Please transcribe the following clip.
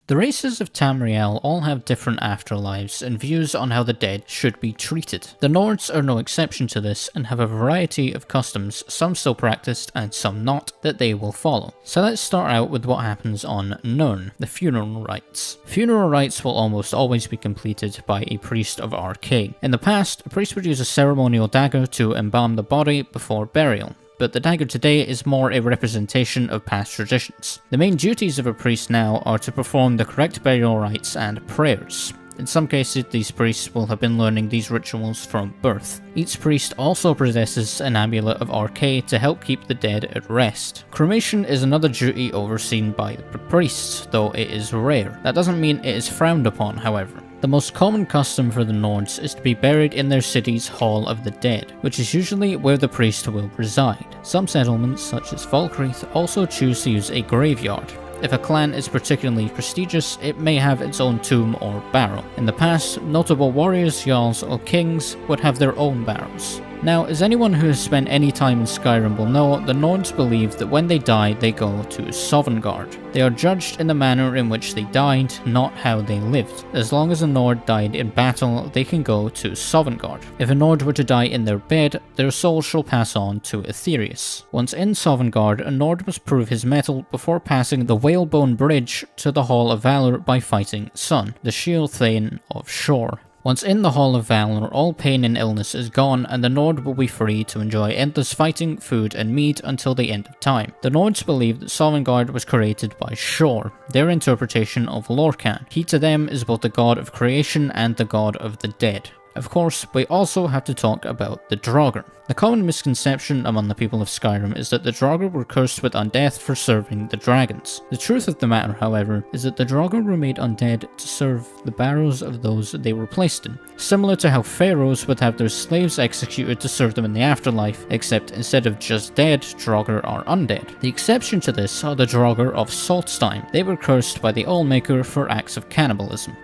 The races of Tamriel all have different afterlives and views on how the dead should be treated. The Nords are no exception to this and have a variety of customs, some still practiced and some not, that they will follow. So let's start out with what happens on Nirn, the funeral rites. Funeral rites will almost always be completed by a priest of Arcane. In the past, a priest would use a ceremonial dagger to embalm the body before burial, but the dagger today is more a representation of past traditions. The main duties of a priest now are to perform the correct burial rites and prayers. In some cases, these priests will have been learning these rituals from birth. Each priest also possesses an amulet of Arcane to help keep the dead at rest. Cremation is another duty overseen by the priests, though it is rare. That doesn't mean it is frowned upon, however. The most common custom for the Nords is to be buried in their city's Hall of the Dead, which is usually where the priest will reside. Some settlements, such as Falkreath, also choose to use a graveyard. If a clan is particularly prestigious, it may have its own tomb or barrow. In the past, notable warriors, jarls, or kings would have their own barrows. Now, as anyone who has spent any time in Skyrim will know, the Nords believe that when they die, they go to Sovngarde. They are judged in the manner in which they died, not how they lived. As long as a Nord died in battle, they can go to Sovngarde. If a Nord were to die in their bed, their soul shall pass on to Aetherius. Once in Sovngarde, a Nord must prove his mettle before passing the Whalebone Bridge to the Hall of Valor by fighting Sun, the Shield Thane of Shore. Once in the Hall of Valor, all pain and illness is gone, and the Nord will be free to enjoy endless fighting, food, and mead until the end of time. The Nords believe that Sovngarde was created by Shor, their interpretation of Lorkhan. He to them is both the god of creation and the god of the dead. Of course, we also have to talk about the Draugr. The common misconception among the people of Skyrim is that the Draugr were cursed with undeath for serving the dragons. The truth of the matter, however, is that the Draugr were made undead to serve the barrows of those they were placed in, similar to how pharaohs would have their slaves executed to serve them in the afterlife, except instead of just dead, Draugr are undead. The exception to this are the Draugr of Saltstein. They were cursed by the Allmaker for acts of cannibalism.